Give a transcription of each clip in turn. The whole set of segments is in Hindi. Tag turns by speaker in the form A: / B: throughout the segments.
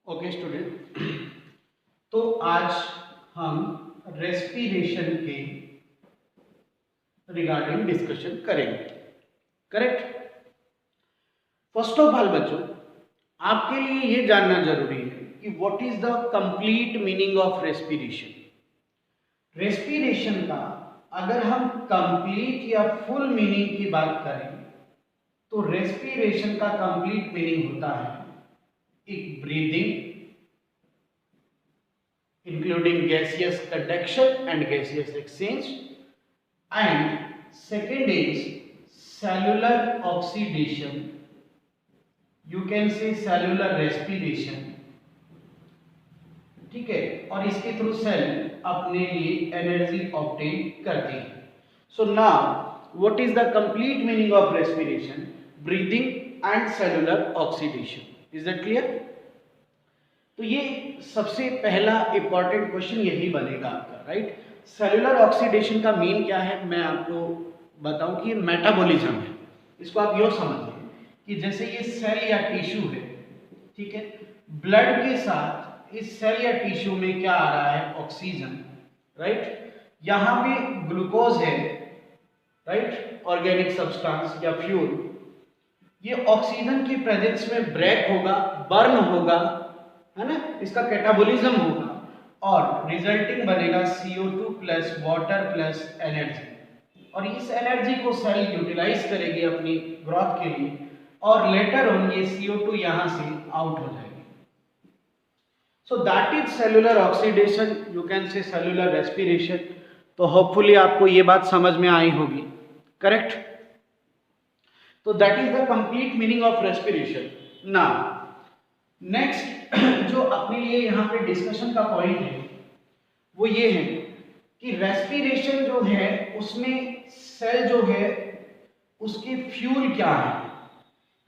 A: ओके स्टूडेंट, तो आज हम रेस्पिरेशन के रिगार्डिंग डिस्कशन करेंगे। करेक्ट। फर्स्ट ऑफ ऑल बच्चों, आपके लिए ये जानना जरूरी है कि what is the complete meaning of respiration. Respiration का अगर हम कंप्लीट या फुल मीनिंग की बात करें तो रेस्पिरेशन का कंप्लीट मीनिंग होता है एक breathing including gaseous conduction and gaseous exchange, and second is cellular oxidation, you can say cellular respiration, ठीक है। और इसके थ्रू सेल अपने लिए एनर्जी ऑब्टेन करती है। सो now what is the complete meaning of respiration? Breathing and cellular oxidation. Is that clear? तो ये सबसे पहला इंपॉर्टेंट क्वेश्चन यही बनेगा आपका, राइट। सेलुलर ऑक्सीडेशन का मीन क्या है मैं आपको बताऊं कि मेटाबॉलिज्म है। इसको आप यूँ समझिए कि जैसे ये सेल या टिश्यू है, ठीक है, ब्लड के साथ इस सेल या टिश्यू में क्या आ रहा है? Oxygen, right. यहाँ पे ग्लूकोज है, राइट, ऑर्गेनिक सब्सटेंस या फ्यूल। ये ऑक्सीजन की प्रेजेंस में ब्रेक होगा, बर्न होगा, है ना, इसका कैटाबोलिज्म होगा और रिजल्टिंग बनेगा CO2 plus water plus energy. और इस एनर्जी को सेल यूटिलाइज करेगी अपनी ग्रोथ के लिए और लेटर ऑन ये CO2 यहां से आउट हो जाएगी। So that is cellular oxidation, you can say cellular respiration. तो होपफुली आपको ये बात समझ में आई होगी। करेक्ट। तो that is the complete meaning of respiration. Now next जो अपने लिए यहाँ पे डिस्कशन का पॉइंट है वो ये है कि रेस्पिरेशन जो है उसमें सेल जो है उसके फ्यूल क्या है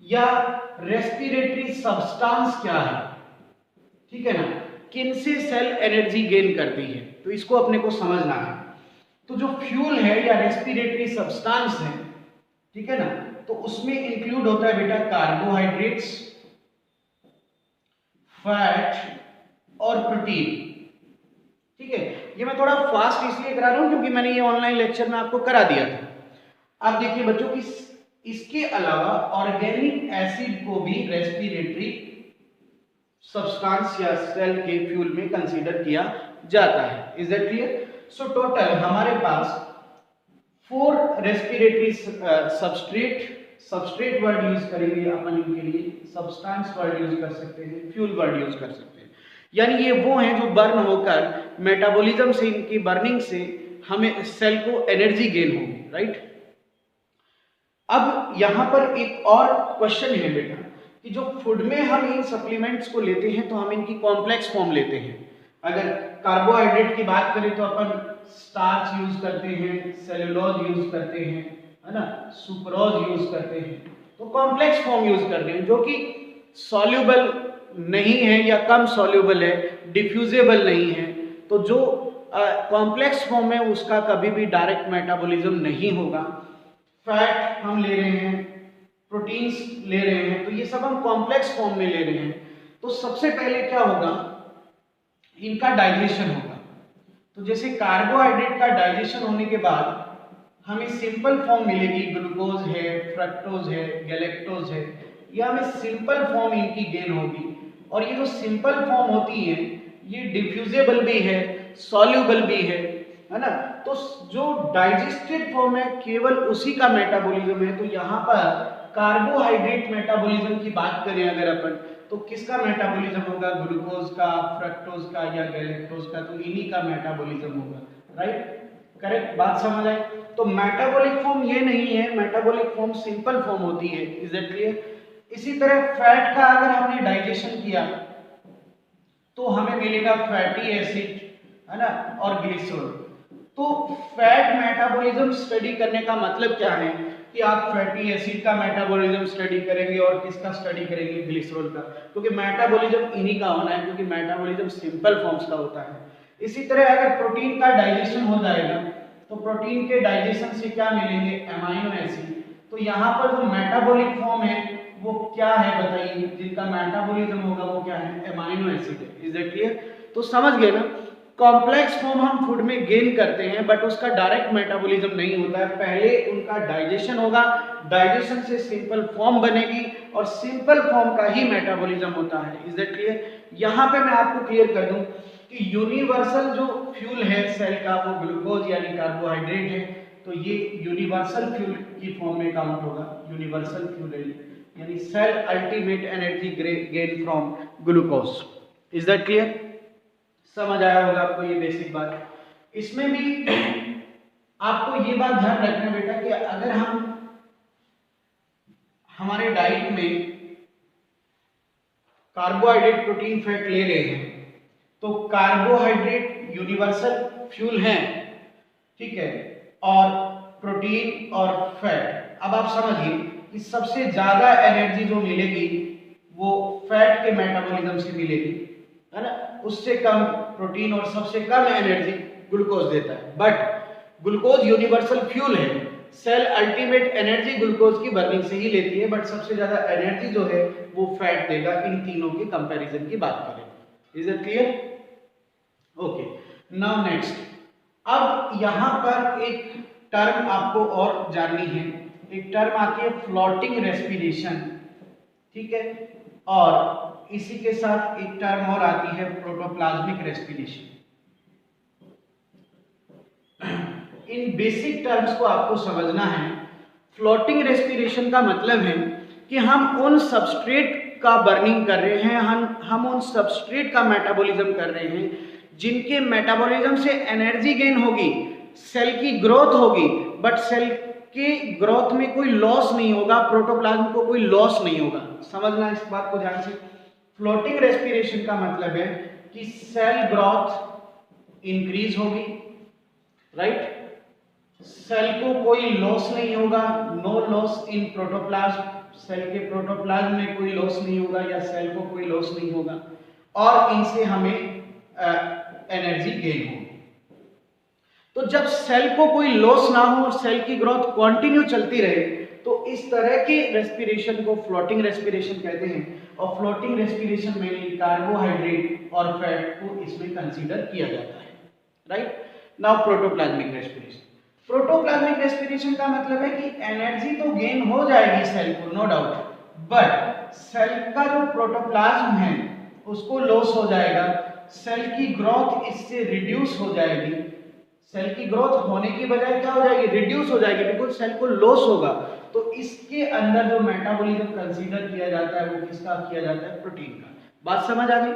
A: या रेस्पिरेटरी सब्सटेंस क्या है, ठीक है ना, किन से सेल एनर्जी गेन करती है, तो इसको अपने को समझना है। तो जो फ्यूल है या रेस्पिरेटरी सब्सटेंस है, ठीक है ना, तो उसमें इंक्लूड होता है बेटा कार्बोहाइड्रेट्स, फैट और प्रोटीन, ठीक है। ये मैं थोड़ा फास्ट इसलिए करा रहा हूं क्योंकि मैंने ये ऑनलाइन लेक्चर में आपको करा दिया था। आप देखिए बच्चों कि इसके अलावा ऑर्गेनिक एसिड को भी रेस्पिरेटरी सब्सटेंस या सेल के फ्यूल में कंसीडर किया जाता है। Is that clear? So total हमारे पास 4 रेस्पिरेटरी सबस्ट्रेट वर्ड यूज करेंगे अपन इनके लिए, सब्सटेंस वर्ड यूज कर सकते हैं, फ्यूल वर्ड यूज कर सकते हैं। यानी ये वो हैं जो बर्न होकर मेटाबॉलिज्म से, इनकी बर्निंग से हमें सेल को एनर्जी गेन होगी, राइट। अब यहां पर एक और क्वेश्चन है बेटा कि जो फूड में हम इन सप्लीमेंट्स को लेते हैं तो हम इनकी कॉम्प्लेक्स फॉर्म लेते हैं। अगर कार्बोहाइड्रेट की बात करें तो अपन स्टार्च यूज करते हैं, सेलुलोज यूज करते हैं, है ना, सुक्रोज यूज करते हैं। तो कॉम्प्लेक्स फॉर्म यूज कर रहे हैं जो कि सॉल्युबल नहीं है या कम सॉल्युबल है, डिफ्यूजेबल नहीं है। तो जो कॉम्प्लेक्स फॉर्म है उसका कभी भी डायरेक्ट मेटाबॉलिज्म नहीं होगा। फैट हम ले रहे हैं, प्रोटीन्स ले रहे हैं, तो ये सब हम कॉम्प्लेक्स फॉर्म में ले रहे हैं। तो सबसे पहले क्या होगा? इनका डाइजेशन होगा। तो जैसे कार्बोहाइड्रेट का डाइजेशन होने के बाद हमें सिंपल फॉर्म मिलेगी, ग्लूकोज है, फ्रक्टोज है, गैलेक्टोज है, ये हमें सिंपल फॉर्म इनकी गेन होगी। और ये जो सिंपल फॉर्म होती है ये डिफ्यूजेबल भी है, सॉल्युबल भी है ना। तो जो डाइजेस्टेड फॉर्म है केवल उसी का मेटाबॉलिज्म है। तो यहाँ पर कार्बोहाइड्रेट मेटाबॉलिज्म की बात करें अगर अपन, तो किसका मेटाबॉलिज्म होगा? ग्लूकोज का, फ्रक्टोज का या गैलेक्टोज का, तो इन्हीं का मेटाबॉलिज्म होगा, राइट। करेक्ट, बात समझ आए? तो मेटाबॉलिक फॉर्म ये नहीं है, मेटाबॉलिक फॉर्म सिंपल फॉर्म होती है। Is that clear? इसी तरह फैट का अगर हमने डाइजेशन किया तो हमें मिलेगा फैटी एसिड, है ना, और ग्लिसरॉल। तो फैट मेटाबॉलिज्म स्टडी करने का मतलब क्या है कि आप फैटी एसिड का मेटाबॉलिज्म स्टडी करेंगे और किसका स्टडी करेंगे? ग्लिसरॉल का, क्योंकि मेटाबॉलिज्म इन्हीं का होना है, क्योंकि मेटाबॉलिज्म सिंपल फॉर्म्स का होता है। इसी तरह अगर प्रोटीन का डाइजेशन हो जाएगा तो प्रोटीन के डाइजेशन से क्या मिलेंगे? Amino acid. तो यहाँ पर जो मेटाबॉलिक फॉर्म है वो क्या है बताइए, जिनका मेटाबॉलिज्म होगा वो क्या है, एमाइनो एसिड है। Is that clear? तो समझ गए ना, कॉम्प्लेक्स फॉर्म हम फूड में गेन करते हैं बट उसका डायरेक्ट मेटाबॉलिज्म नहीं होता है, पहले उनका डाइजेशन होगा, डाइजेशन से सिंपल फॉर्म बनेगी और सिंपल फॉर्म का ही मेटाबॉलिज्म होता है। Is that clear? यहाँ पे मैं आपको क्लियर कर दूं कि यूनिवर्सल जो फ्यूल है सेल का वो ग्लूकोज यानी कार्बोहाइड्रेट है, तो ये यूनिवर्सल फ्यूल की फॉर्म में काउंट होगा। यूनिवर्सल फ्यूल यानी cell ultimate energy gain from glucose. Is that clear? समझ आया होगा आपको ये बेसिक बात। इसमें भी आपको ये बात ध्यान रखना बेटा कि अगर हम हमारे डाइट में कार्बोहाइड्रेट प्रोटीन फैट ले रहे हैं तो कार्बोहाइड्रेट यूनिवर्सल फ्यूल हैं, ठीक है, और प्रोटीन और फैट। अब आप समझिए कि सबसे ज्यादा एनर्जी जो मिलेगी वो फैट के मेटाबॉलिज्म से मिलेगी, है ना, उससे कम प्रोटीन और सबसे कम एनर्जी ग्लूकोज देता है। बट ग्लूकोज यूनिवर्सल फ्यूल है, सेल अल्टीमेट एनर्जी ग्लूकोज की बर्निंग से ही लेती है, बट सबसे ज्यादा एनर्जी जो है वो फैट देगा इन तीनों के कंपैरिजन की बात करें। Is it clear? Okay, now next, अब यहां पर एक टर्म आपको और जाननी है, एक टर्म आती है फ्लोटिंग रेस्पिरेशन, ठीक है, और इसी के साथ एक टर्म और आती है प्रोटोप्लाज्मिक रेस्पिरेशन। इन बेसिक टर्म्स को आपको समझना है। फ्लोटिंग रेस्पिरेशन का मतलब है कि हम उन सबस्ट्रेट का बर्निंग कर रहे हैं, हम उन सबस्ट्रेट का मेटाबॉलिज्म कर रहे हैं जिनके मेटाबॉलिज्म से एनर्जी गेन होगी, सेल की ग्रोथ होगी, बट सेल के ग्रोथ में कोई लॉस नहीं होगा, प्रोटोप्लाज्म को कोई लॉस नहीं होगा। समझना इस बात को ध्यान से। फ्लोटिंग रेस्पिरेशन का मतलब है कि सेल ग्रोथ इंक्रीज होगी, राइट, सेल को कोई लॉस नहीं होगा, no loss in protoplasm, cell के प्रोटोप्लाज्म में कोई लॉस नहीं होगा या सेल को कोई लॉस नहीं होगा, और इनसे हमें एनर्जी गेन होगी। तो जब सेल को कोई लॉस ना हो और सेल की ग्रोथ कंटिन्यू चलती रहे तो इस तरह की रेस्पिरेशन को फ्लोटिंग रेस्पिरेशन कहते हैं, और फ्लोटिंग रेस्पिरेशन में कार्बोहाइड्रेट और फैट को इसमें कंसीडर किया जाता है, right. Now protoplasmic respiration. Protoplasmic respiration का मतलब है कि एनर्जी तो गेन हो जाएगी सेल को, नो डाउट, बट सेल का जो प्रोटोप्लाज्म है उसको लॉस हो जाएगा, सेल की ग्रोथ इससे रिड्यूस हो जाएगी, सेल की ग्रोथ होने की बजाय क्या हो जाएगी, रिड्यूस हो जाएगी, बिकॉज सेल को लॉस होगा। तो इसके अंदर जो मेटाबॉलिज्म कंसीडर किया जाता है वो किसका किया जाता है, प्रोटीन का। बात समझ आ गई?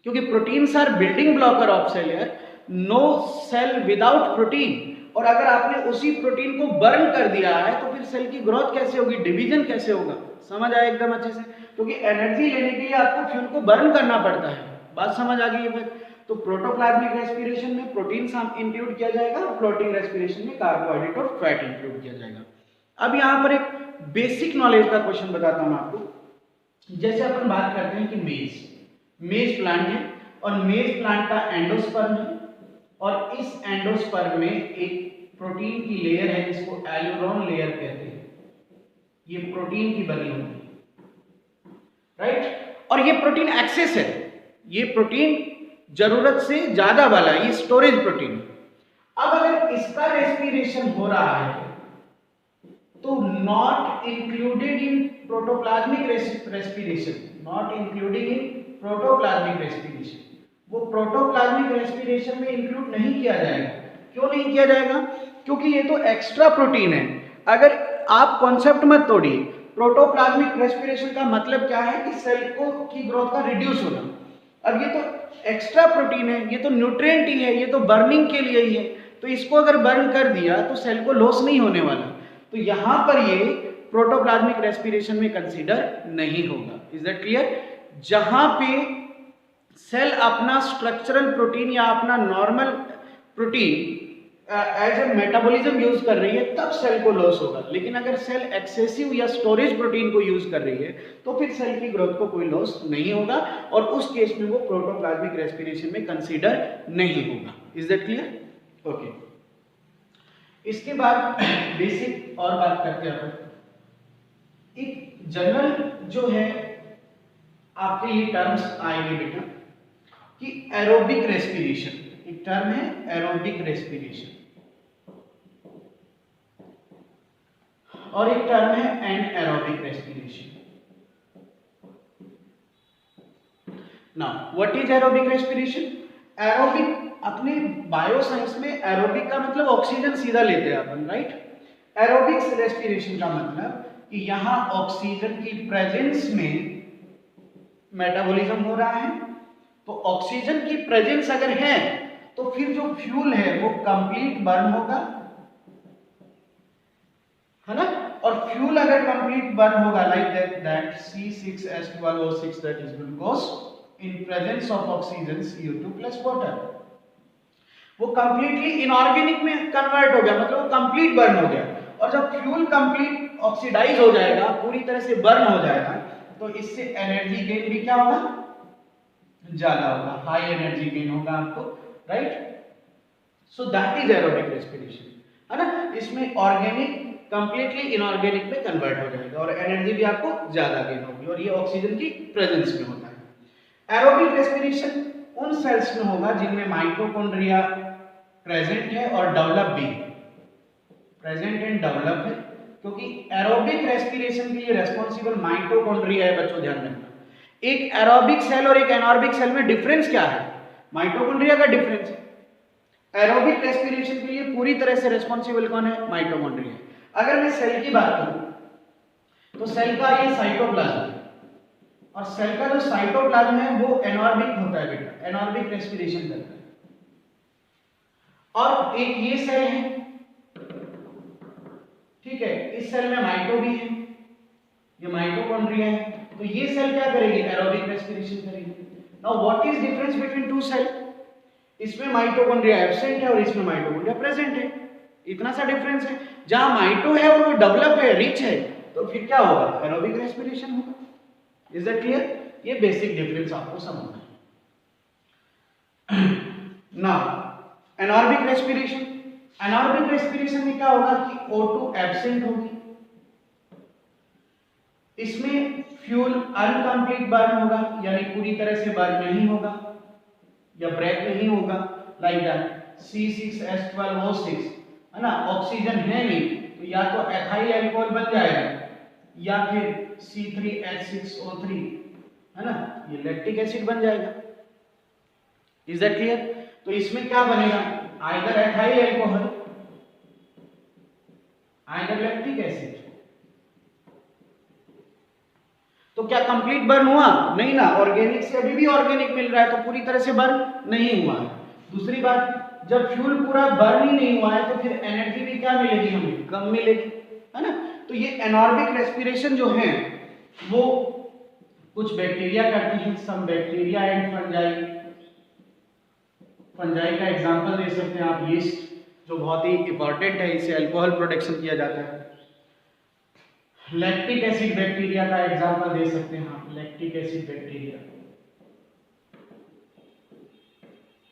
A: क्योंकि proteins are building blocker of cell यार, नो सेल विदाउट प्रोटीन। और अगर आपने उसी प्रोटीन को बर्न कर दिया है तो फिर सेल की ग्रोथ कैसे होगी, डिवीजन कैसे होगा? समझ आया एकदम अच्छे से? क्योंकि एनर्जी लेने के लिए आपको फ्यूल को बर्न करना पड़ता है। बात समझ आ गई है? तो प्रोटोप्लाज्मिक रेस्पिरेशन में प्रोटीन्स इंक्लूड किया जाएगा और फ्लोटिंग रेस्पिरेशन में कार्बोहाइड्रेट और फैट इंक्लूड किया जाएगा। अब यहाँ पर एक बेसिक नॉलेज का क्वेश्चन बताता हूँ आपको। जैसे अपन बात करते हैं कि मेज प्लांट है और मेज प्लांट का एंडोस्पर्म है, और इस एंडोस्पर्म में एक प्रोटीन की लेयर है जिसको एल्यूरोन लेयर कहते हैं, ये प्रोटीन की बनी होती है, राइट। और ये प्रोटीन एक्सेस है, ये प्रोटीन जरूरत से ज्यादा वाला, ये स्टोरेज प्रोटीन। अब अगर इसका रेस्पिरेशन हो रहा है तो not included in protoplasmic respiration, not including in protoplasmic respiration, वो प्रोटोप्लाज्मिक रेस्पिरेशन में इंक्लूड नहीं किया जाएगा। क्यों नहीं किया जाएगा? क्योंकि ये तो एक्स्ट्रा प्रोटीन है। अगर आप कॉन्सेप्ट मत तोड़िए, प्रोटोप्लाज्मिक रेस्पिरेशन का मतलब क्या है कि सेल को की ग्रोथ का रिड्यूस होना। अब ये तो एक्स्ट्रा प्रोटीन है, ये तो न्यूट्रिएंट ही है, ये तो बर्निंग के लिए ही है, तो इसको अगर बर्न कर दिया तो सेल को लॉस नहीं होने वाला। तो यहां पर ये प्रोटोप्लाज्मिक रेस्पिरेशन में कंसीडर नहीं होगा। Is that clear? जहां पे सेल अपना स्ट्रक्चरल प्रोटीन या अपना normal protein as a metabolism use कर रही है तब सेल को लॉस होगा, लेकिन अगर सेल एक्सेसिव या स्टोरेज प्रोटीन को यूज कर रही है तो फिर सेल की ग्रोथ को कोई लॉस नहीं होगा, और उस केस में वो प्रोटोप्लाज्मिक रेस्पिरेशन में कंसीडर नहीं होगा। Is that clear? ओके, इसके बाद बेसिक और बात करते हैं अपन। एक जनरल जो है आपके लिए टर्म्स आएंगे बेटा कि एरोबिक रेस्पिरेशन, एक टर्म है एरोबिक रेस्पिरेशन और एक टर्म है anaerobic respiration. Now what is aerobic respiration? Aerobic अपने बायोसाइंस में एरोबिक का मतलब ऑक्सीजन सीधा लेते हैं अपन, राइट? एरोबिक रेस्पिरेशन का मतलब कि यहां ऑक्सीजन की प्रेजेंस में मेटाबॉलिज्म हो रहा है, तो ऑक्सीजन की प्रेजेंस अगर है तो फिर जो फ्यूल है वो कंप्लीट बर्न होगा, है ना? और फ्यूल अगर कंप्लीट बर्न होगा like that C6H12O6 that is glucose in presence of oxygen CO2 plus water, वो कंप्लीटली इनऑर्गेनिक में कन्वर्ट हो गया, मतलब वो कंप्लीट बर्न हो गया। और जब फ्यूल कंप्लीट ऑक्सीडाइज हो जाएगा, पूरी तरह से बर्न हो जाएगा, तो इससे एनर्जी गेन भी क्या होगा? ज्यादा होगा, हाई एनर्जी गेन होगा आपको, right? So that is aerobic respiration, है ना? इसमें ऑर्गेनिक कंप्लीटली इनऑर्गेनिक में कन्वर्ट हो जाएगा और एनर्जी भी आपको ज्यादा गेन होगी, और ये ऑक्सीजन की प्रेजेंस में होता है। एरोबिक रेस्पिरेशन उन सेल्स में होगा जिनमें माइटोकॉन्ड्रिया प्रेजेंट है और डेवलप भी, प्रेजेंट एंड डेवलप है, क्योंकि एरोबिक रेस्पिरेशन के लिए रेस्पॉन्सिबल माइटोकॉन्ड्रिया है। बच्चों ध्यान रखना, एक एरोबिक सेल और एक एनारोबिक सेल में डिफरेंस क्या है? माइटोकॉन्ड्रिया का डिफरेंस है। एरोबिक रेस्पिरेशन के लिए पूरी तरह से रेस्पॉन्सिबल कौन है? माइटोकॉन्ड्रिया। अगर मैं सेल की बात करूं तो सेल का ये साइटोप्लाज्म है, और सेल का जो साइटोप्लाज्म है वो एनारोबिक होता है बेटा, एनारोबिक रेस्पिरेशन करता है। और एक ये सेल है, ठीक है, इस सेल में माइटो भी है, ये माइटोकॉन्ड्रिया है, तो ये सेल क्या करेगी? एरोबिक रेस्पिरेशन करेगी। Now what is difference between two cell? इसमें माइटोकॉन्ड्रिया एब्सेंट है और इसमें माइटोकॉन्ड्रिया प्रेजेंट है, इतना सा डिफरेंस है। जहां माइटो है और वो डेवलप है, रिच है, तो फिर क्या होगा? एरोबिक रेस्पिरेशन होगा। Is that clear? ये बेसिक डिफरेंस आपको समझना है। Now anaerobic respiration, anaerobic respiration में क्या होगा कि O2 एब्सेंट होगी, इसमें फ्यूल अनकंप्लीट बर्न होगा, यानी पूरी तरह से बर्न नहीं होगा या ब्रेक नहीं होगा, लाइक दैट C6H12O6, है ना? ऑक्सीजन है नहीं, तो या तो एथाइल अल्कोहल बन जाएगा या फिर C3H6O3, है ना? ये लैक्टिक एसिड बन जाएगा। Is that clear? तो इसमें क्या बनेगा? Either ethyl alcohol, either lactic acid. तो क्या कंप्लीट बर्न हुआ? नहीं ना, ऑर्गेनिक से अभी भी ऑर्गेनिक मिल रहा है, तो पूरी तरह से बर्न नहीं हुआ है। दूसरी बात, जब फ्यूल पूरा बर्न ही नहीं हुआ है तो फिर एनर्जी भी क्या मिलेगी हमें? कम मिलेगी, है ना? तो ये एनारोबिक रेस्पिरेशन जो है वो कुछ बैक्टीरिया करते हैं, some bacteria and fungi. Fungi का एग्जांपल दे सकते हैं आप यीस्ट, जो बहुत ही इंपॉर्टेंट है, इससे अल्कोहल प्रोडक्शन किया जाता है। लैक्टिक एसिड बैक्टीरिया का एग्जांपल दे सकते हैं आप, लैक्टिक एसिड बैक्टीरिया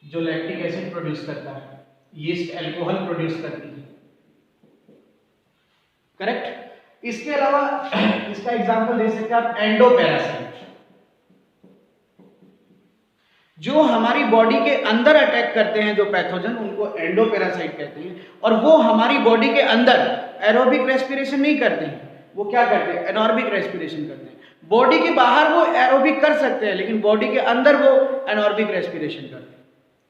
A: जो लैक्टिक एसिड प्रोड्यूस करता है, यीस्ट अल्कोहल प्रोड्यूस करती है, करेक्ट? इसके अलावा इसका एग्जांपल दे सकते हैं आप एंडोपैरासाइट, जो हमारी बॉडी के अंदर अटैक करते हैं, जो पैथोजन, उनको एंडोपैरासाइट कहते हैं। और वो हमारी बॉडी के अंदर एरोबिक रेस्पिरेशन नहीं करते हैं, वो क्या करते हैं? एनारोबिक रेस्पिरेशन करते हैं। बॉडी के बाहर वो एरोबिक कर सकते हैं, लेकिन बॉडी के अंदर वो एनारोबिक रेस्पिरेशन करते हैं,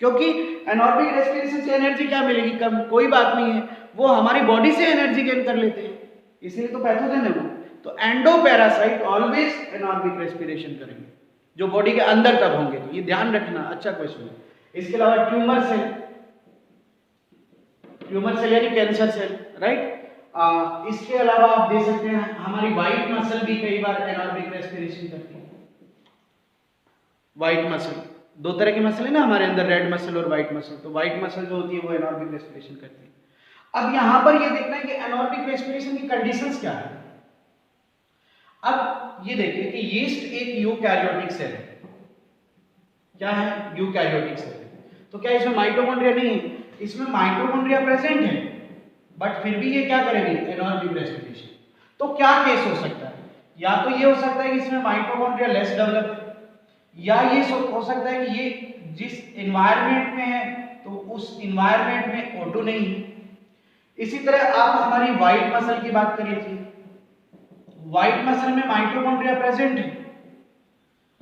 A: क्योंकि एनारोबिक रेस्पिरेशन से एनर्जी क्या मिलेगी? कम, कोई बात नहीं है, वो हमारी बॉडी से एनर्जी गेन कर लेते हैं, इसलिए तो पैथोजन है वो। तो एंडोपैरासाइट ऑलवेज एनारोबिक रेस्पिरेशन करेंगे, जो बॉडी के अंदर तब होंगे, तो ये ध्यान रखना, अच्छा क्वेश्चन है। इसके अलावा ट्यूमर सेल, ट्यूमर सेल यानी कैंसर सेल, राइट? इसके अलावा आप दे सकते हैं हमारी व्हाइट मसल भी कई बार एनारोबिक रेस्पिरेशन करती है। व्हाइट मसल, दो तरह की मसल है ना हमारे अंदर, रेड मसल और व्हाइट मसल, तो व्हाइट मसल जो होती है वो एनारोबिक रेस्पिरेशन करती है। अब यहां पर ये देखना है कि एनारोबिक रेस्पिरेशन की कंडीशंस क्या है। अब ये देखिए कि यीस्ट एक यूकैरियोटिक सेल है। क्या है? यूकैरियोटिक सेल है। तो क्या इसमें माइटोकॉन्ड्रिया नहीं है? इसमें माइटोकॉन्ड्रिया प्रेजेंट है, बट फिर भी ये क्या करेंगे? Anaerobic respiration. तो क्या केस हो सकता है या तो ये हो सकता है कि इसमें माइटोकॉन्ड्रिया लेस डेवलप है, या ये हो सकता है कि ये जिस एनवायरनमेंट में है तो उस एनवायरनमेंट में O2 नहीं है। इसी तरह आप हमारी व्हाइट मसल की बात कर लीजिए, व्हाइट मसल में माइटोकॉन्ड्रिया प्रेजेंट है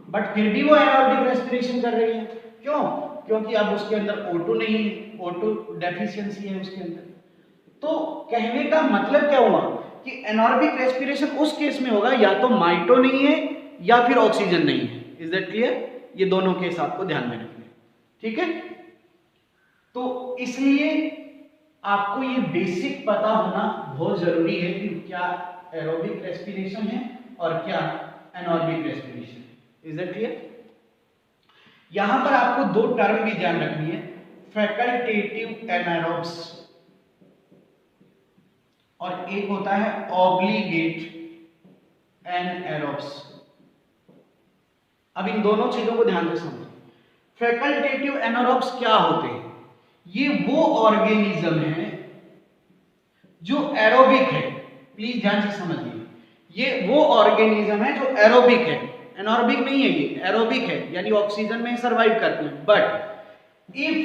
A: बट फिर भी वो एनारोबिक रेस्पिरेशन कर रही है। क्यों? क्योंकि अब उसके अंदर O2 नहीं है, O2 डेफिशिएंसी है उसके अंदर। तो कहने का मतलब क्या हुआ कि एनारोबिक रेस्पिरेशन उस केस में होगा या तो माइटो नहीं है या फिर ऑक्सीजन नहीं है। Is that clear? ये दोनों केस आपको ध्यान में रखने, ठीक है। तो इसलिए आपको ये बेसिक पता होना बहुत जरूरी है कि क्या एरोबिक रेस्पिरेशन है और क्या एनारोबिक रेस्पिरेशन है। Is that clear? यहां पर आपको दो टर्म भी ध्यान रखनी है, फैकल्टेटिव एनारोब्स और एक होता है ऑब्लिगेट एनारोब्स। अब इन दोनों चीजों को ध्यान से समझें। फैकल्टेटिव एनारोब्स क्या होते हैं? ये वो ऑर्गेनिज्म है जो एरोबिक है, प्लीज ध्यान से समझिए, ये वो ऑर्गेनिज्म है जो एरोबिक है, एनारोबिक नहीं है, ये एरोबिक है यानी ऑक्सीजन में सर्वाइव करते हैं। बट इफ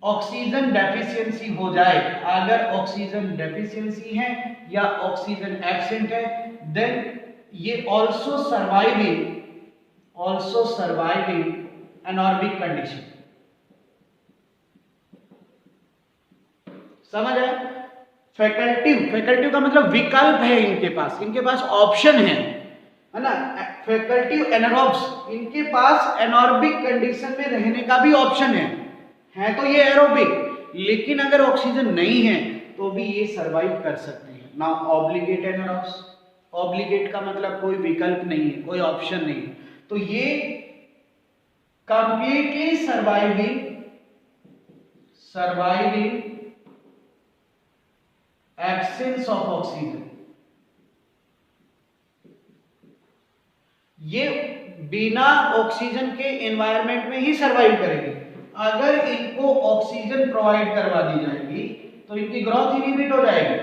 A: ऑक्सीजन डेफिशिएंसी हो जाए, अगर ऑक्सीजन डेफिशिएंसी है या ऑक्सीजन एब्सेंट है, देन ये ऑल्सो सर्वाइविंग एनारोबिक कंडीशन। समझ आया? फैकल्टिव का मतलब विकल्प है, इनके पास ऑप्शन है ना। फैकल्टिव एनारोब्स, इनके पास एनारोबिक कंडीशन में रहने का भी ऑप्शन है तो ये एरोबिक, लेकिन अगर ऑक्सीजन नहीं है तो भी ये सर्वाइव कर सकते हैं ना। ऑब्लिगेट एनारोब्स, ऑब्लिगेट का मतलब कोई विकल्प नहीं है, कोई ऑप्शन नहीं है, तो ये completely surviving absence of oxygen, ये बिना ऑक्सीजन के एनवायरनमेंट में ही सर्वाइव करेंगे। अगर इनको ऑक्सीजन प्रोवाइड करवा दी जाएगी तो इनकी ग्रोथ इनहिबिट हो जाएगी।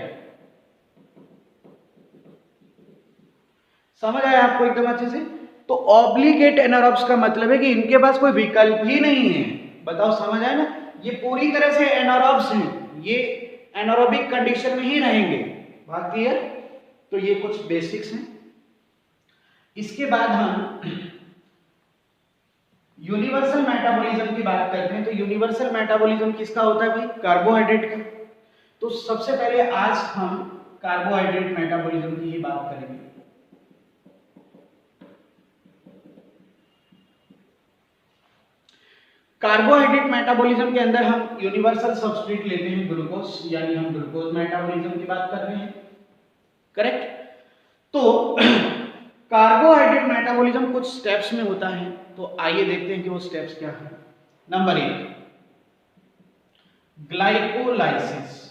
A: समझ आया आपको एकदम अच्छे से? तो ऑब्लिगेट एनारोब्स का मतलब है कि इनके पास कोई विकल्प ही नहीं है। बताओ, समझ आया ना? ये पूरी तरह से एनारोब्स हैं, ये एनारोबिक कंडीशन में ही रहेंगे। बात क्लियर? तो ये कुछ बेसिक्स हैं। इसके बाद हम यूनिवर्सल मेटाबॉलिज्म की बात करते हैं। तो यूनिवर्सल मेटाबॉलिज्म किसका होता है भाई? कार्बोहाइड्रेट का। तो सबसे पहले आज हम कार्बोहाइड्रेट मेटाबॉलिज्म की ही बात करेंगे। कार्बोहाइड्रेट मेटाबॉलिज्म के अंदर हम यूनिवर्सल सब्सट्रेट लेते हैं ग्लूकोज, यानी हम ग्लूकोज मेटाबॉलिज्म की बात कर रहे हैं, करेक्ट? तो कार्बोहाइड्रेट मेटाबॉलिज्म कुछ स्टेप्स में होता है, तो आइए देखते हैं कि वो स्टेप्स क्या हैं। नंबर 1, ग्लाइकोलाइसिस,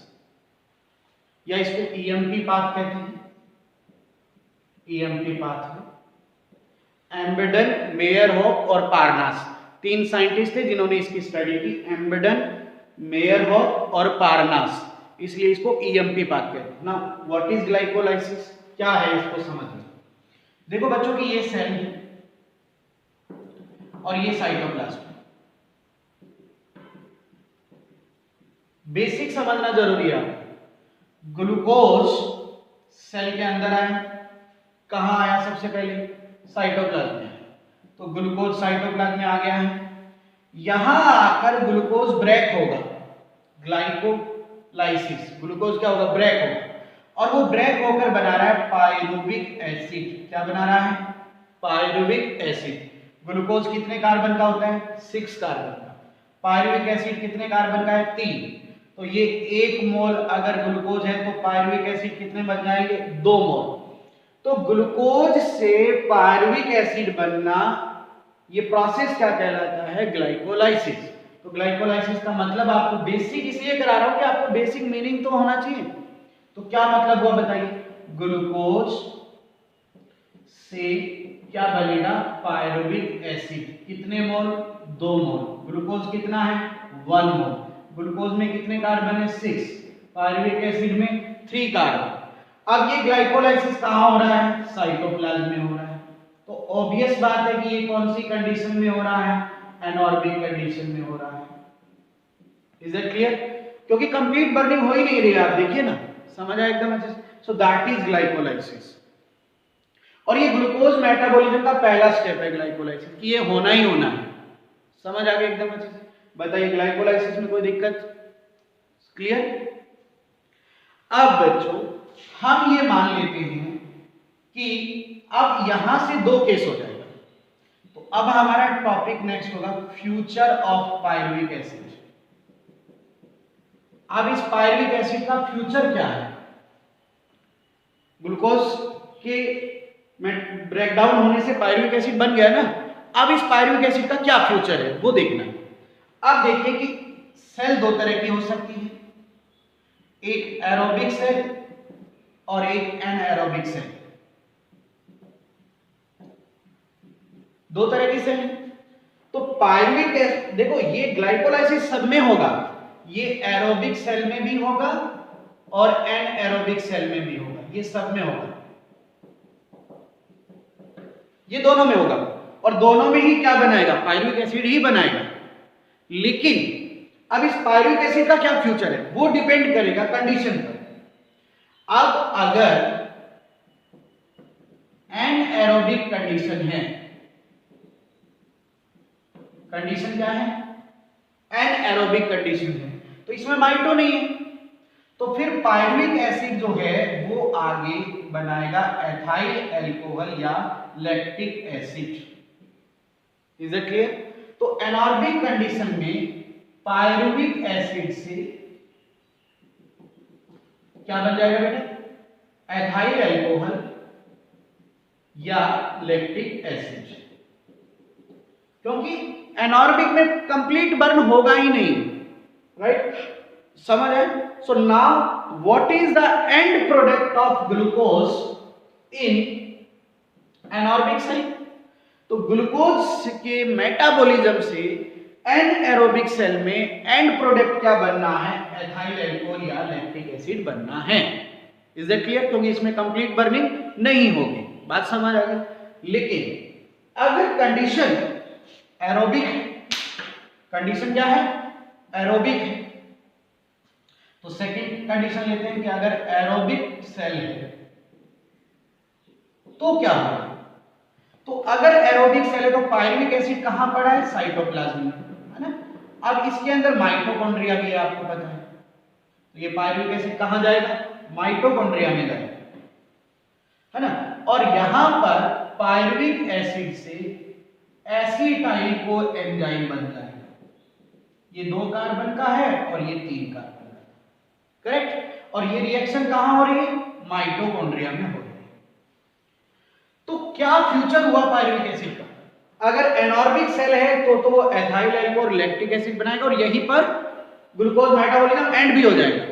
A: या इसको ईएमपी पाथ कहते हैं, ईएमपी पाथ। एम्बेडन, मेयरहॉफ और पार्नास, 3 साइंटिस्ट थे जिन्होंने इसकी स्टडी की, एम्बेडन, मेयरहॉफ और पार्नास, इसलिए इसको ईएमपी पाथ कहते हैं। नाउ व्हाट इज ग्लाइकोलाइसिस, क्या है इसको समझिए। देखो बच्चों की ये सेल है और ये साइटोप्लाज्म, बेसिक समझना जरूरी है। ग्लूकोज सेल के अंदर आया, कहां आया? सबसे पहले साइटोप्लाज्म में। तो ग्लूकोज साइटोप्लाज्म में आ गया है, यहां आकर ग्लूकोज ब्रेक होगा, ग्लाइकोलाइसिस, ग्लूकोज क्या होगा? ब्रेक होगा, और वो ब्रेक होकर बना रहा है पायरुविक एसिड। क्या बना रहा है? Pyruvic acid. ग्लूकोज कितने कार्बन का होता है? 6 कार्बन का। पायरुविक एसिड कितने कार्बन का है? 3। तो ये 1 मोल अगर ग्लूकोज है तो पायरुविक एसिड कितने बन जाएंगे? 2 मोल। तो ग्लूकोज से पायरुविक एसिड बनना, ये प्रोसेस क्या कहलाता है? ग्लाइकोलाइसिस। तो ग्लाइकोलाइसिस का मतलब आपको बेसिक इसलिए करा रहा हूं कि आपको बेसिक मीनिंग तो होना चाहिए। तो क्या मतलब हुआ बताइए? ग्लूकोज से क्या बनेगा? Pyruvic acid. कितने मोल? 2 मोल। ग्लूकोज कितना है? 1 मोल। ग्लूकोज में कितने कार्बन है? 6। पायरुविक एसिड में 3 कार्बन। अब ये ग्लाइकोलाइसिस कहाँ हो रहा है? साइटोप्लाज्म में हो रहा है। तो ऑब्वियस बात है कि ये कौन सी कंडीशन में हो रहा है? एनारोबिक कंडीशन में हो रहा है। Is it clear? क्योंकि कंप्लीट बर्निंग हो ही नहीं रही है, आप देखिए ना, समझ आया एकदम अच्छे से। So that is glycolysis. और ये ग्लूकोज मेटाबॉलिज्म का पहला स्टेप है ग्लाइकोलाइसिस, कि ये होना ही होना है। समझ आ गया एकदम अच्छे से? बताइए ग्लाइकोलाइसिस में कोई दिक्कत? क्लियर? अब बच्चों हम ये मान लेते हैं कि अब यहां से दो केस हो जाएगा। तो अब हमारा टॉपिक नेक्स्ट होगा फ्यूचर ऑफ पायरुविक एसिड। अब इस पायरुविक एसिड का फ्यूचर क्या है? ग्लूकोज के में ब्रेकडाउन होने से पायरुविक एसिड बन गया ना, अब इस पायरुविक एसिड का क्या फ्यूचर है वो देखना है। अब देखिए कि सेल दो तरह की हो सकती है, एक एरोबिक सेल और एक एनएरोबिक सेल। दो तरह की सेल है। तो पायरुविक एसिड देखो, ये ग्लाइकोलाइसिस सब में होगा, ये एरोबिक सेल में भी होगा और एनएरोबिक सेल में भी होगा, ये सब में होगा, ये दोनों में होगा। और दोनों में ही क्या बनाएगा? पायरुविक एसिड ही बनाएगा। लेकिन अब इस पायरुविक एसिड का क्या फ्यूचर है वो डिपेंड करेगा कंडीशन पर। अब अगर एनएरोबिक कंडीशन है, कंडीशन क्या है? एनएरोबिक कंडीशन है, तो इसमें माइटो नहीं है, तो फिर पायरुविक एसिड जो है वो आगे बनाएगा एथाइल अल्कोहल या lactic acid. Is it clear? तो एनारोबिक कंडीशन में पायरुविक एसिड से क्या बन जाएगा बेटा? एथाइल अल्कोहल या लैक्टिक एसिड। क्योंकि एनारोबिक में कंप्लीट बर्न होगा ही नहीं, राइट? समझ आए? So now what is the end product of glucose in anaerobic cell? तो ग्लूकोज के मेटाबॉलिज्म से एनएरोबिक सेल में एंड प्रोडक्ट क्या बनना है? एथाइल अल्कोहल या लैक्टिक एसिड बनना है। Is that clear? क्योंकि इसमें कंप्लीट बर्निंग नहीं होगी। बात समझ आ गई? लेकिन अगर कंडीशन एरोबिक है, कंडीशन क्या है? एरोबिक है, तो सेकंड कंडीशन लेते हैं कि अगर एरोबिक सेल है तो क्या होगा? तो अगर एरोबिक सेल है तो पायरुविक एसिड कहां पड़ा है? साइटोप्लाज्म में, है ना? अब इसके अंदर माइटोकॉन्ड्रिया भी है, आपको पता है, तो ये पायरुविक एसिड कहां जाएगा? माइटोकॉन्ड्रिया में जाएगा, है ना? और यहां पर पायरुविक एसिड से एसिटाइल को एंजाइम बन जाएगा। ये 2 कार्बन का है और ये 3 कार्बन का, करेक्ट? और ये रिएक्शन कहां हो रही है? माइटोकॉन्ड्रिया में हो रही है। तो क्या फ्यूचर हुआ पायरुविक एसिड का? अगर एनारोबिक सेल है तो वो एथाइल अल्कोहल और लैक्टिक एसिड बनाएगा और यहीं पर ग्लूकोज मेटाबॉलिज्म एंड भी हो जाएगा।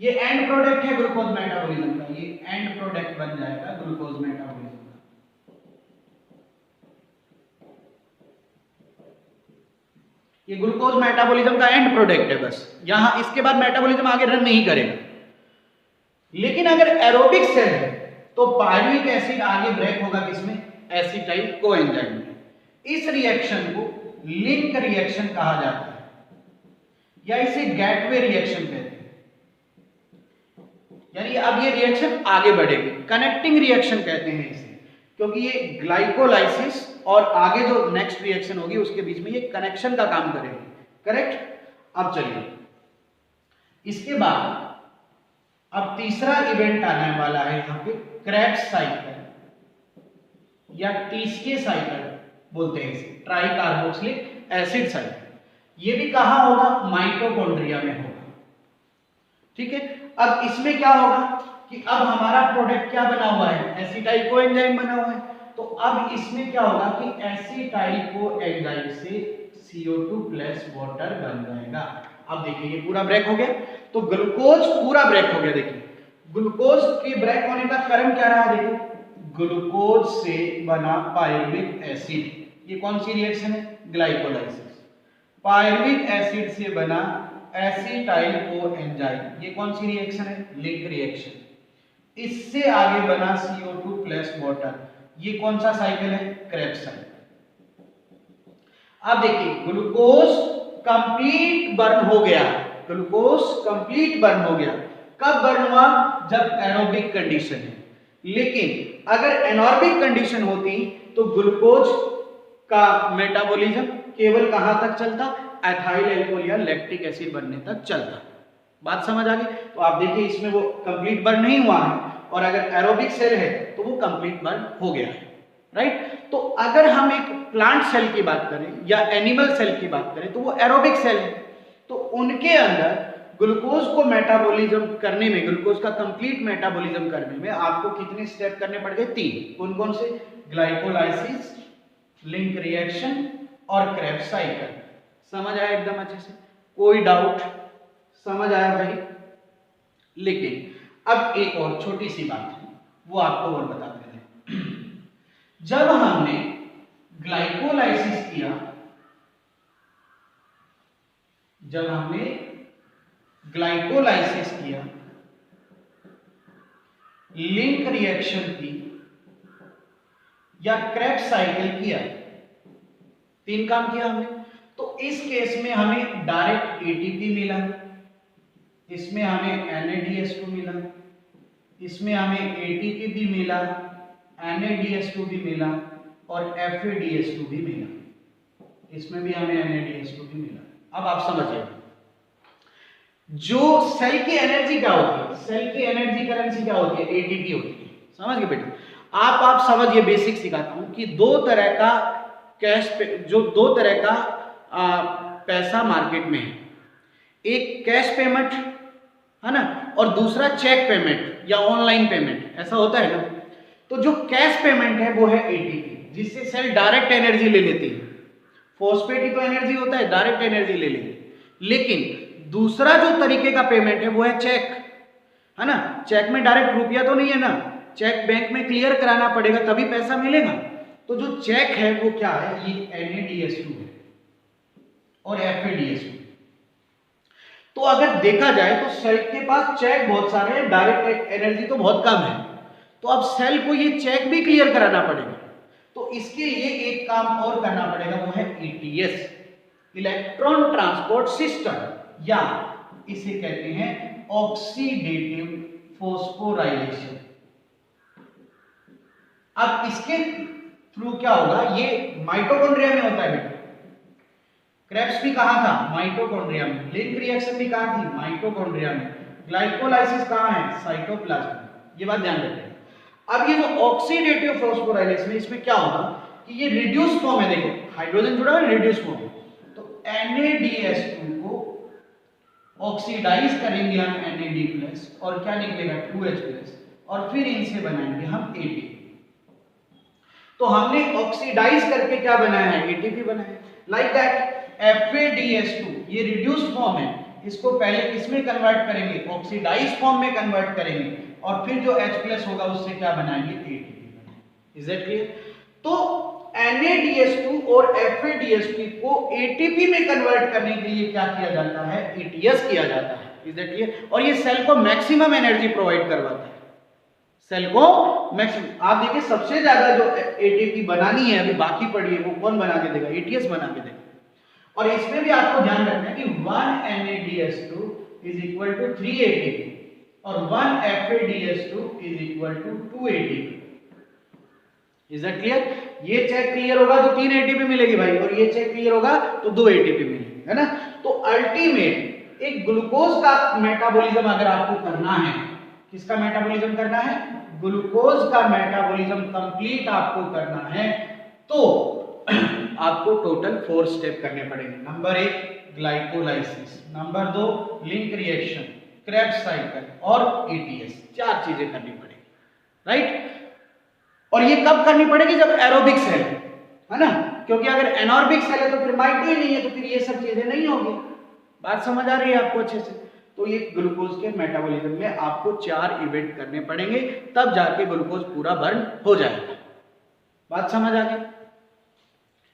A: ये एंड प्रोडक्ट है ग्लूकोज मेटाबॉलिज्म का, ये एंड प्रोडक्ट बन जाएगा ग्लूकोज मेटाबॉलिज्म का। ये ग्लूकोज मेटाबॉलिज्म का एंड प्रोडक्ट है, बस यहां इसके बाद मेटाबॉलिज्म आगे रन नहीं करेगा। लेकिन अगर एरोबिक सेल है तो पायरुविक एसिड आगे ब्रेक होगा किसमें? एसिटाइल कोएंजाइम में। इस रिएक्शन को लिंक रिएक्शन कहा जाता है या इसे गेटवे रिएक्शन कहते हैं। यानी अब ये रिएक्शन आगे बढ़ेगी, कनेक्टिंग रिएक्शन कहते हैं इसे, क्योंकि ये ग्लाइकोलाइसिस और आगे जो नेक्स्ट रिएक्शन होगी उसके बीच में ये कनेक्शन का काम करेगी, करेक्ट? अब चलिए इसके बाद अब तीसरा इवेंट आने वाला है यहाँ पे, क्रेब्स साइकिल या टीस्के साइकिल बोलते हैं इसे, ट्राई कार्बोक्सिलिक एसिड साइकिल। ये भी कहां होगा? माइटोकॉन्ड्रिया में होगा, ठीक है? अब इसमें क्या होगा कि अब हमारा प्रोडक्ट क्या बना हुआ है? एसिटाइल कोएंजाइम बना हुआ है। तो अब इसमें क्या होगा कि एसिटाइल कोएंजाइम से CO2 प्लस वाटर बन जाएगा। अब देखिए ये पूरा ब्रेक हो गया, तो ग्लूकोज पूरा ब्रेक हो गया। देखिए ग्लूकोज के ब्रेक होने का कारण क्या रहा? देखिए ग्लूकोज से बना पायरुविक एसिड, ये कौन सी रिएक्शन है? ग्लाइकोलाइसिस। पायरुविक एसिड से बना एसिटाइल कोएंजाइम, ये कौन सी रिएक्शन है? Link reaction. इससे आगे बना CO2 प्लस वाटर। ये कौन सा साइकिल है? Krebs cycle. अब देखिए ग्लूकोज कंप्लीट बर्न हो गया, ग्लूकोज कंप्लीट बर्न हो गया। कब बर्न हुआ? जब एरोबिक कंडीशन है। लेकिन अगर एनॉर्बिक कंडीशन होती तो ग्लूकोज का मेटाबॉलिज्म केवल कहां तक चलता? एथाइल अल्कोहल या लैक्टिक एसिड बनने तक चलता। बात समझ आ गई? तो आप देखिए इसमें वो कंप्लीट बर्न नहीं हुआ है, और अगर एरोबिक सेल है तो वो कंप्लीट बर्न हो गया है, राइट। तो अगर हम एक प्लांट सेल की बात करें या एनिमल सेल की बात करें तो वो एरोबिक सेल है। तो उनके अंदर ग्लूकोज को मेटाबॉलिज्म करने में, ग्लूकोज का कंप्लीट मेटाबॉलिज्म करने में आपको कितने स्टेप करने पड़ गए? 3। कौन कौन से? ग्लाइकोलाइसिस, लिंक रिएक्शन और क्रेब्स साइकिल। समझ आया एकदम अच्छे से? कोई डाउट? समझ आया भाई? लेकिन अब एक और छोटी सी बात है, वो आपको और बताते हैं। जब हमने ग्लाइकोलाइसिस किया, जब हमने ग्लाइकोलाइसिस किया, लिंक रिएक्शन की या क्रेब्स साइकिल किया, 3 काम किया हमने, तो इस केस में हमें डायरेक्ट एटीपी मिला, इसमें हमें NADH2 मिला, इसमें हमें ATP भी मिला, NADH2 भी मिला और FADH2 भी मिला, इसमें भी हमें NADH2 भी मिला। अब आप समझिए जो सेल की एनर्जी क्या होती है? सेल की एनर्जी करेंसी क्या होती है? ATP होती है। समझ गए बेटा? आप समझिए, बेसिक सिखाता हूं कि दो तरह का कैश पे, जो दो तरह का पैसा मार्केट में है, एक कैश पेमेंट है ना, और दूसरा चेक पेमेंट या ऑनलाइन पेमेंट, ऐसा होता है ना। तो जो कैश पेमेंट है वो है ATP, जिससे सेल डायरेक्ट एनर्जी ले लेती है। फॉस्फेट ही तो एनर्जी होता है, डायरेक्ट एनर्जी ले लेती। लेकिन दूसरा जो तरीके का पेमेंट है वो है चेक, है ना। चेक में डायरेक्ट रुपया तो नहीं है ना, चेक बैंक में क्लियर कराना पड़ेगा तभी पैसा मिलेगा। तो जो चेक है वो क्या है? ये NADH2 है और FADH2। तो अगर देखा जाए तो सेल के पास चेक बहुत सारे हैं, डायरेक्ट एनर्जी तो बहुत कम है। तो अब सेल को ये चेक भी क्लियर कराना पड़ेगा। तो इसके लिए एक काम और करना पड़ेगा, वो है ETS, इलेक्ट्रॉन ट्रांसपोर्ट सिस्टम, या इसे कहते हैं ऑक्सीडेटिव फॉस्फोराइलेशन। अब इसके थ्रू क्या होगा? ये माइटोकॉन्ड्रिया में होता है बेटा। क्रेब्स भी कहां था? माइटोकॉन्ड्रिया में। लिंक रिएक्शन भी कहां थी? माइटोकॉन्ड्रिया में। ग्लाइकोलाइसिस कहां है? साइटोप्लाज्म। ये बात ध्यान रखिए। अब ये जो ऑक्सीडेटिव फॉस्फोराइलेशन है, इसमें क्या होगा कि ये रिड्यूस फॉर्म है, देखो हाइड्रोजन जुड़ा है, रिड्यूस फॉर्म है। तो NADH2 को ऑक्सीडाइज करेंगे हम NAD+ और क्या निकलेगा? 2H+, और फिर इनसे बनाएंगे हम ATP। तो हमने ऑक्सीडाइज करके क्या बनाया है? ATP बनाया है। लाइक दैट FADH2 ये रिड्यूस फॉर्म है, इसको पहले किसमें कन्वर्ट करेंगे? ऑक्सीडाइज फॉर्म में कन्वर्ट करेंगे, और फिर जो H+ होगा उससे क्या बनाएंगे? ATP। Is that clear? तो NADH2 और FADH2 को ATP में कन्वर्ट करने के लिए क्या किया जाता है? ETS किया जाता है। Is that clear? और ये सेल को मैक्सिमम एनर्जी प्रोवाइड करवाता है, सेल को मैक्सिमम। आप देखिए सबसे ज्यादा जो ATP बनानी है अभी बाकी पड़ी है, वो कौन बना के देगा? ETS बना के देगा। और इसमें भी आपको ध्यान रखना है कि 1 NADH2 is equal to 3 ATP और 1 FADH2 is equal to 2 ATP। Is that clear? ये चेक क्लियर होगा तो 3 ATP मिलेगी भाई, और ये चेक क्लियर होगा तो 2 ATP मिलेगी, है ना। तो अल्टीमेट एक ग्लूकोज का मेटाबॉलिज्म अगर आपको करना है, किसका मेटाबॉलिज्म करना है? ग्लूकोज का मेटाबॉलिज्म कंप्लीट आपको करना है, तो आपको टोटल 4 स्टेप करने पड़ेंगे। Number 1 glycolysis, number 2 link reaction, Krebs cycle और ETS। 4 चीजें करनी पड़ेगी, राइट। और ये कब करनी पड़ेगी? जब एरोबिक सेल है ना, क्योंकि अगर एनॉर्बिक सेल है तो फिर माइटो ही नहीं है, तो फिर ये सब चीजें नहीं होगी। बात समझ आ रही है आपको अच्छे से? तो ये ग्लूकोज के मेटाबॉलिज्म में आपको 4 इवेंट करने पड़ेंगे, तब जाके ग्लूकोज पूरा बर्न हो जाएगा। बात समझ आ गई?